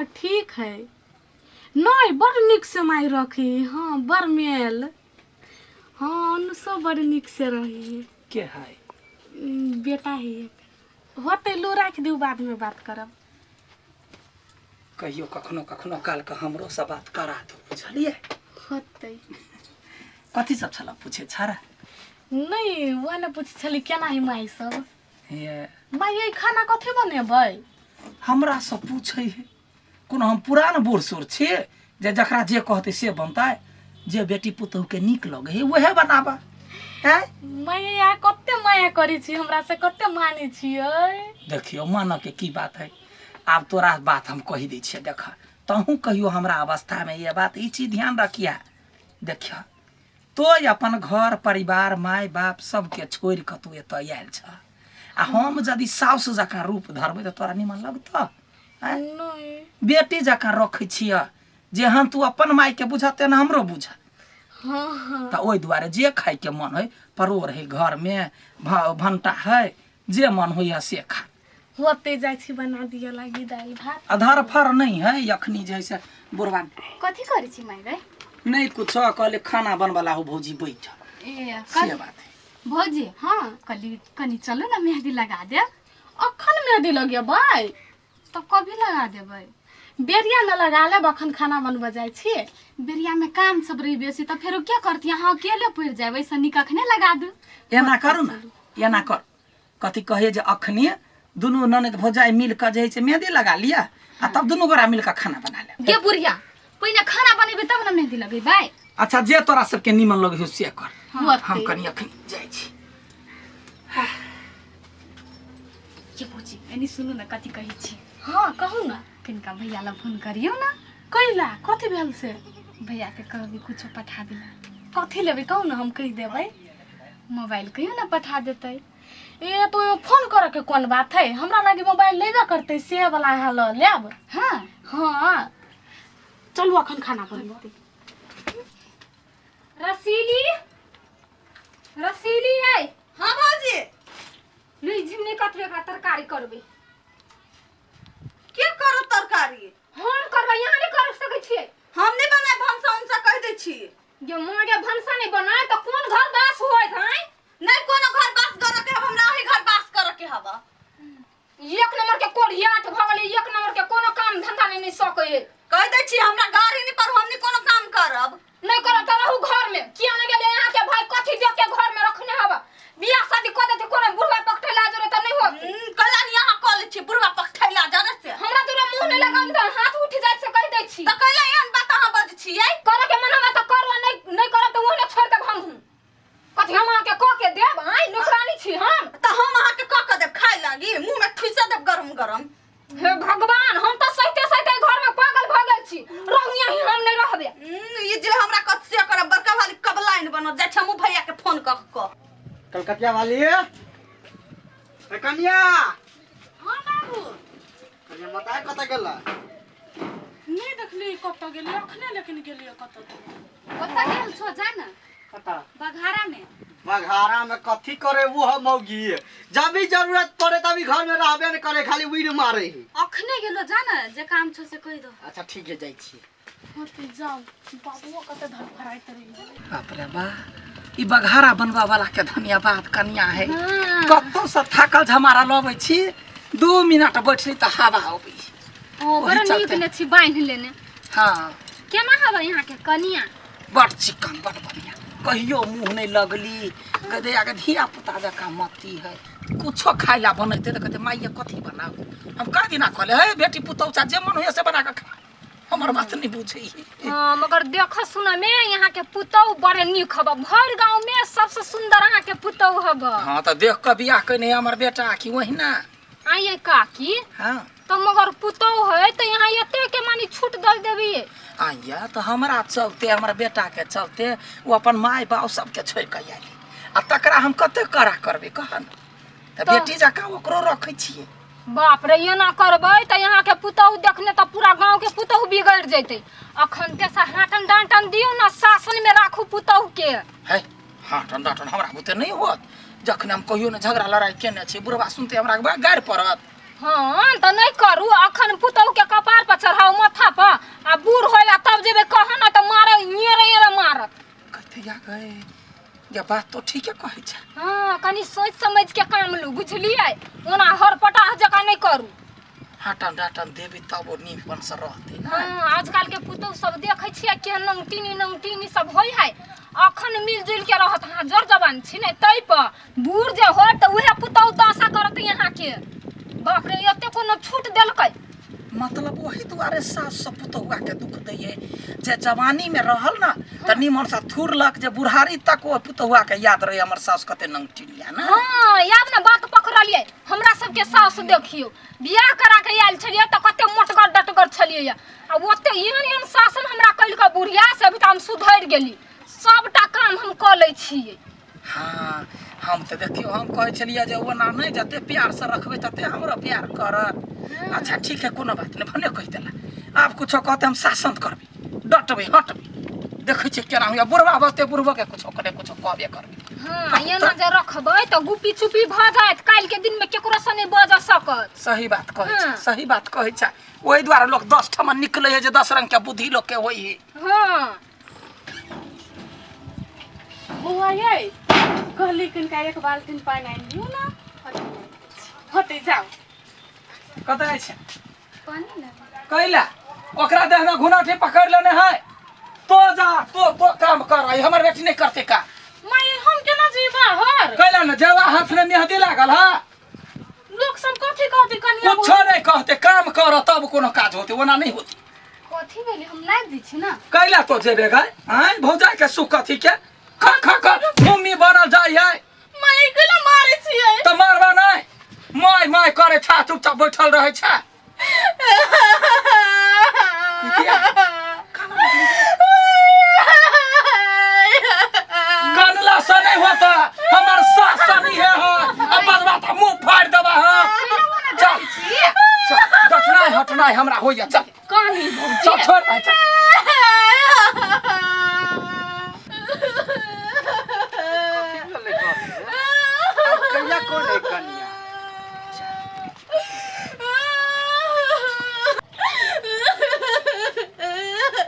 हाँ ठीक है। नहीं बड़ निक से माई रखी। हाँ बड़ मेल। हाँ सब बड़ निक से रही। के है? बेटा है होते लो रख दू बाद में बात करब। कहियो कखनो कखनो काल के हमरो से बात करा दो बुझलिए। होते कथी सब छला पूछे छारा? नहीं वो न पूछ छली केना है माई सब। ये माई ये खाना कथी बनेबै? हमरा से पूछे है कोनो हम पुरान बूढ़ सूढ़ छी जे जकरा जे कहते से बनता है। जे बेटी पुतहु के नीक लगे है वहे बनाबा है। माया कते माया करी छी हमरा से कते मानी छियै। देखियो मानव के की बात है। अब तोरा बात हम कही दै छियै देख तहूँ कहियो हमरा अवस्था में ये बात ई चीज ध्यान रखिया। देखियो तो अपन घर परिवार माय बाप सबके छोड़ के तू एत आयल छ आ हम यदि साउस जकाँ रूप धरबै तो तोरा निमन लगत? नहीं बेटी जकाँ रखै छिय जेहन तू अपन माय के बुझ तेना हमरो बुझ। हाँ हाँ तो ओहि दुआरे जे खाए के मन है परोर है घर में भंटा है जे मन हो से खा। होते जाय छी बना दिया लागी दाल भात। आधार फर नहीं है यखनी जैसे बुढ़वा कथी करै छी माई रे? नहीं कुछ कहले खाना बनवाला हो भौजी बैठ ए से बात है। भौजी हाँ कनी चलो ना मेहंदी लगा दे। अखन मेहंदी लगे भाई तो कभी लगा देबै? बेरिया में लगा ले अखन खाना बनबा जाय छी। बेरिया में काम सब रही बेसी तो फिर क्या करती यहाँ अकेले पड़ जाए वैसे निक अखने लगा दू। एना करू ना एना कर कथी कहे जे अखनी दुनू ननद भौजाई मिल के जे से मेहंदी लगा लिया आ तब दुनू गोरा मिल के खाना बना ले। गे बुढ़िया पहिने खाना बनेबे तब ना मेहंदी लगेबै। अच्छा जे तोरा सबके निमन लगे हो से कर। हाँ, हम कनी अखनी जाय छी। के भौजी एनी सुनू ना कथी कहै छी। हाँ कहू ना। किनका भैया ला फोन करियो ना। कैला कथी भेल से? भैया के कहबी कुछ पठा दिला। कथी लेबै कहू ना हम कह देबै। मोबाइल कहियो ना पठा देतै। ए तो फोन करे के कौन बात है? हमरा लगे मोबाइल लेबे करते से वाला हाल लेब। हाँ हाँ चलू अखन खाना बनबे। रसीली रसीली है। हाँ भौजी लुई झिमनी कटवे का तरकारी करबे। के करो तरकारी? हम करबे यहाँ नहीं कर सकै छियै। हम नहीं बनाए भंसा उनसा कह दे छी। जे मोगे भंसा नहीं बनाए तो कौन घर बास होय है? नहीं कोनो घर बास करे के हब हमरा ही घर बास करे के हब। एक नंबर के कोढ़ियाट भगले एक नंबर के कोनो काम धंधा नहीं सकै। कह दे छी हमरा गाड़ी नहीं पर हम नहीं कोनो काम करब। नहीं करब त रहू घर में। किया नहीं गेले यहाँ के भाई कथी देख के घर में रखने हब? बियाह शादी क देते कोनो बुढ़वा पकठैला जरे त नहीं होत। कला नहीं यहाँ कॉल छी बुढ़वा पकठैला जाने से। हमरा तोरा मुंह नहीं लगाम त हाथ उठ जाय से कह दे छी। तो कला एहन बात अहाँ बज छियै। करे के मनवा त करो नहीं करब त ओने छोड़ देब हम। कथी हम आके क के देब? आई नौकरानी छी हम। तो हम अहाँ के क देब खाए लागी मुंह में ठुसा देब गरम गरम। हे भगवान हम त सहते सहते घर में पागल भ गेल छी। रहिया ही हम नहीं रहबे। ये जे हमरा कत से करब बड़का वाली कबलाइन बनत जाय छमु भैया के फोन क कलकतिया वाली है कन्या। हाँ बाबू कन्या बताए कत गेला? नहीं देखली कत गेली अखने लेकिन गेली कत। कता गेल छो जान कता बघारा में। बघारा में कथी करे वो है मौगी। जब भी जरूरत पड़े तभी घर में रहबे न करे खाली वीर मारे ही। अखने गेलो जान जे काम छो से कह दो। अच्छा ठीक है जाई छी। होते जाओ बाबू कत धर फराइत रही। बाप रे बा ई बघारा बनवा वाला के धन्यवाद कन्या है। कतो से थाकल झमारा लबै छी 2 मिनट बैठली त हवा होबी। ओ बड़ा नीक ने छी बांध लेने। हाँ केना हवा यहाँ के कनिया? बड़ चिकन बड़ बढ़िया कहियो मुंह नहीं लगली। कदे आगे धिया पुता जका मती है कुछो खाइला बनैते त कहते माइया कथी बनाऊ। हम कह दिना कहले हे बेटी पुतौ चा जे मन होय से बना के खा। हमर बात नहीं बुझे। हां मगर देख सुन में यहाँ के पुतौ बड़े नीक हब। भर गांव में सबसे सुंदर यहाँ के पुतौ हब। हां त देख के बियाह कने हमर बेटा की वही ना। आइए काकी हां तो मगर पुतौ है तो यहाँ एते के मानी छूट दल देबी। आइया तो हमरा चलते हमर बेटा के चलते वो अपन माय बाप सबके छोड़ के आइली आ तकरा हम कते करा करबे कहन त बेटी जका ओकरो रखै छिए। बाप रे ये ना करबै त यहाँ के पुतौ देखने त पूरा गांव के पुतौ बिगड़ जैते। अखन ते से हाटन डांटन दियो ना शासन में राखू पुतौ के। है हाटन डाटन हमरा बुते नहीं होत। जखन हम कहियो न झगड़ा लड़ाई केने छी बुढ़वा सुनते हमरा गाड़ पड़त। हाँ तो नहीं करू अखन पुतौ के कपार पर चढ़ाओ ये बात तो ठीक है कहै छै। हाँ कनी सोच समझ के काम लू बुझलिए ओना हरपटा जका नहीं करू। हटन डाटन देबी तब ओ नीमपन से रहतै ना। हाँ आजकल के पुतौह सब देखै छियै के नंगटीनी सब होय है अखन मिलजुल के रहत। हाँ जर जवान छी ने तै पर बूढ़ जे होत त उहे पुतौह दशा करत यहाँ के। बाप रे एते कोनो छूट देलकै। मतलब वही दुआरे सास से पुतहुआ के दुख दैये जे जवानी में रहल ना त निमन से थुरलक जे बुढ़ारी तक ओ पुतहुआ के याद रहे हमर सास कते नंगटिलिया ना। हाँ याद ना बात पकड़लिए हमरा सबके सास देखियो बियाह करा के आयल छलिए त कते मोटगर डटगर छलिए आ ओते एहन शासन हमरा कइलका बुढ़िया से अभी त हम सुधर गेली सबटा काम हम क लै छिए। हाँ हम तो देखियो हम कहे छलिए जे ओना नहीं जते प्यार से रखबे तते हमरो प्यार करत। अच्छा ठीक है कोनो बात नहीं भने कह देला आप कुछ कहते हम शासन करबी डटबे हटबे देखै छी केना होया बुढ़वा बते बुढ़वा के कुछ करे कुछ कहबे करबी। हाँ एना जे रखबै त गुपी चुपी भ जात काल के दिन में केकरो से नहीं बज सकत। सही बात कहै छै हाँ। सही बात कहै छै ओहि द्वारा लोग 10 ठमा निकले है जे 10 रंग के बुद्धि लोग के होई है। हाँ बौआ ये कहली कनका एक बाल्टीन पानी आनि दियौ ना हटे जाओ। कतै छै पानी ना कैला ओकरा देह में घुनाठी पकड़ लेने है तो जा तो काम कर आई हमर बेटी नहीं करते का। मैं हम केना जी बाहर कैला न जेवा हाथ में मेहंदी लागल है लोग सब कथी कहते कनिया कुछ नहीं कहते काम कर तब कोनो काज होते ओना नहीं होती। कथी भेली हम लाग दी छी ना कैला तो जेबे गए आय भौजाई के सुख कथी के खा खा खा भूमि बनल जाय है मैं एकला मारे छियै त मारबा नहीं माय माय करे छा चुपचाप बैठल रहे छै। कानला से नहीं होता हमर सास नहीं है अब बात मुंह फाड़ देबा है। चल डटना हटना हमरा होइया चल कहानी चल छोड़ भाई चल। कैला कोन है कन्या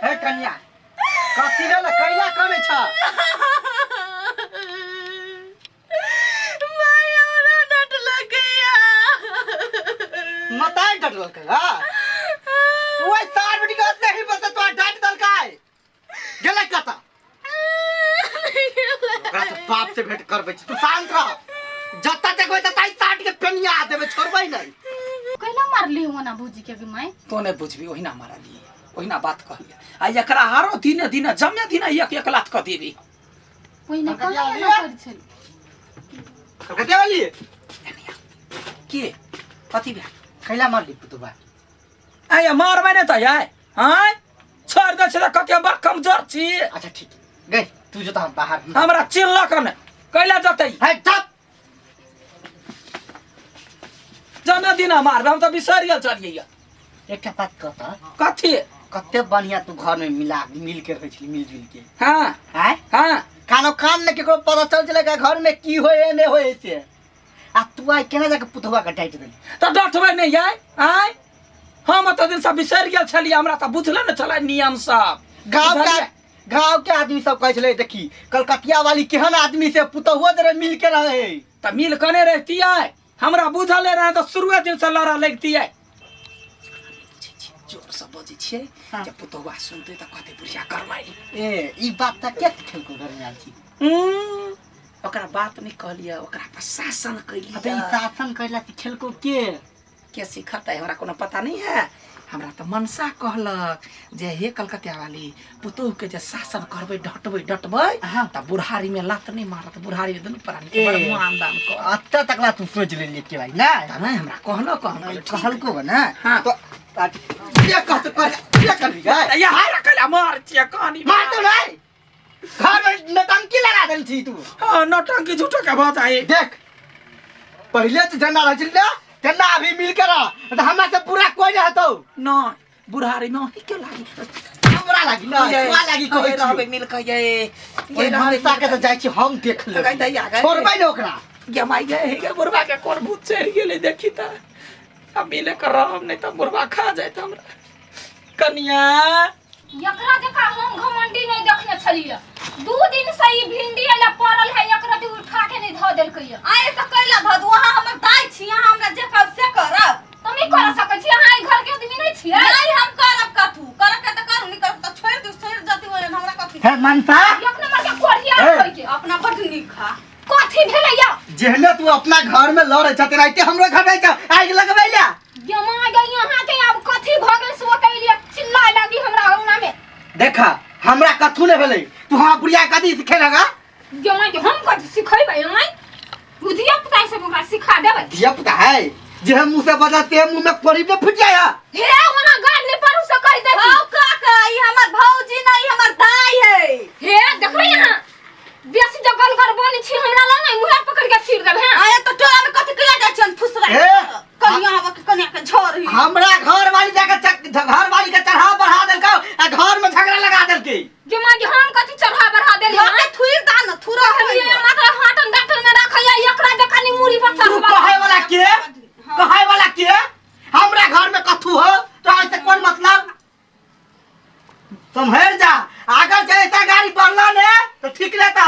हे कन्या कथी भेल कैला करे छ मैं हमरा डट लगैया मताई डट ललकै हा ओए सार बेटी का नहीं बस तो डांट दलकै गेलै कता ओकरा तो बाप से भेंट करबै छी तू शांत रह जत्ता देखबै त ताई साट के पेनिया देबे छोड़बै नहीं। कैला मारली हो ना भौजी के मैं तो नहीं बुझबी ओहिना मारा दिए ओहिना बात कहलिए आ एकरा हारो दिने दिने जमे दिने एक एक लात क देबी। पहिने कहला ना कर छल कते वाली के कथी बे कैला मारली पुतबा आय मारबै ने त आय हाय छोड़ दे छ कते बड़ कमजोर छी। अच्छा ठीक गई तू जो त हम बाहर हमरा चिल्लक न कैला जतै है चुप जमे दिना मारबै हम त बिसर गेल छलिए। एकटा बात कहता कथी कते बढ़िया तू घर में मिल के रहे छी मिलजुल के हाँ हैं हाँ खानो काम में केकरो पता चल चलेगा घर में की होए नहीं होए से आ तू आई केना जाके पुतवा के टाइट देली त डटबै नहीं आय आय हम त दिन से बिसर गेल छलिए हमरा त बुझले न चला नियम सब गांव के आदमी सब कहे छले देखी कलकतिया वाली केहन आदमी से पुतहुआ जरे मिल के रहे त मिल कने रहती है हमरा बुझले रहे त शुरुए दिन से लड़ा लगती है। जोर से बजे छे हाँ। जब पुतहुआ सुनते त कहते बुढ़िया करमाई ए ई बात त के खेलको घर में आल छी ओकरा बात नहीं कहलिए ओकरा पर शासन अबे ई कैलिए शासन कैला कि खेलको के सिखता है हमरा कोनो पता नहीं है। हमरा त मनसा कहलक जे हे कलकतिया वाली पुतोह के जे शासन करबै डटबै हाँ। त बुढ़ारी में लात नहीं मारत बुढ़ारी में दुनु प्राणी ए। के बड़ मुआंदान को अत्ता तकला तू सोच ले के भाई ना त नहीं हमरा कहलो कहलको ना हाँ। तो ये कहत कर भी गए या हाय रखला मार छिया कहानी मार तो नहीं घर में नटंकी लगा देल छी तू हां नौटंकी झूठो के बात आई देख पहले तो जना रह चिल्ला जना अभी मिल के रह त हमरा से पूरा कोई नहीं हतो न बुढ़ारी में ही क्यों लागी हमरा लागी ना तोरा लागी कोई रहबे मिल के ये मनसा के तो जाय छी हम देख ले गई दैया गई छोड़बै न ओकरा गमाई गए हे बुढ़वा के कोन भूत चढ़ गेले देखी त अब मिले कर हम नहीं त बुढ़वा खा जाए त हमरा कन्या एकरा जका हम घमंडी नहीं देखने छलिए 2 दिन से ई भिंडी एला पड़ल है एकरा तू उठा के नहीं ध देलकै या आए तो कैला धद वहां हमर दाई छी यहां हमरा जे कर से करब तुम ही कर सकै छी अहाँ ई घर के आदमी नहीं छियै नहीं हम करब कथू कर के त करू नहीं करब त छोड़ दू छोड़ जती हो हमरा कथी हे मनसा एक नंबर के कोढ़िया ए! होई के अपना बड नीक खा कथी भेलैया जेहने तू अपना घर में लड़े छते राइते हमरो घर में आग लगबैला जमा गई यहाँ के अब कथी भ गेल सो कैलिए चिल्लाए लगी हमरा अंगना में देखा हमरा कथू ने भेलै तू हां बुढ़िया कदी सिखे लगा जमा के हम कथी सिखैबै नहीं बुधिया पुताई से हमरा सिखा देबै दिया पता है जे हम मुंह से बजाते हैं मुंह में पड़ी ने फुट जाया हे वहां गाड़ नहीं पड़ू से कह दे हां काका ई हमर भौजी नहीं हमर दाई है हे देखबै यहाँ बेसी जगल घर बनी छी हमरा ला नहीं मुंह पकड़ के चीर देब हैं आए तो टोला में कथी कइला जाय छन फुसरा ए! कनिया आवा के कनिया के झोर ही हमरा घर वाली जाके घर वाली के चढ़ाव बढ़ा देलका आ घर में झगड़ा लगा देलके जमा के हम कथी चढ़ा बढ़ा देली या के थुइर दान थुरा कहलिए मात्र हाटन डॉक्टर में रखैया एकरा जका नी मुरी पर तू कहे वाला के हमरा घर में कथू हो तो ऐसे कौन मतलब संभर जा अगर से ऐसा गाड़ी बढ़ला ने तो ठीक रहता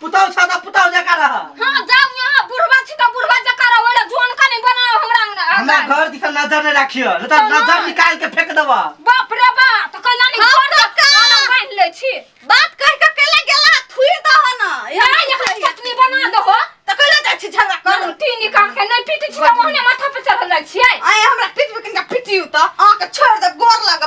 पुताऊ छाता पुताऊ जका रहा हां जाऊ यहाँ बुढ़वा छी तो बुढ़वा जका रहोला जोन का नहीं बनाओ हमरा हमरा घर दिस नजर नहीं रखियो नहीं तो नजर निकाल के फेंक देबा बाप रे बाप तो कहला नहीं घर का अलग बांध ले छी बात कह के केला गेला थुइर द हो ना या यहाँ चटनी बना दो हो त कइला जाय छी झगड़ा कर करू तीन निकाल के नहीं पीटी छी तो मोहने माथा पे चढ़ल जाइ छी आए हमरा पीट पे कनिया पिटियू त आ के छोड़ दे गोर लग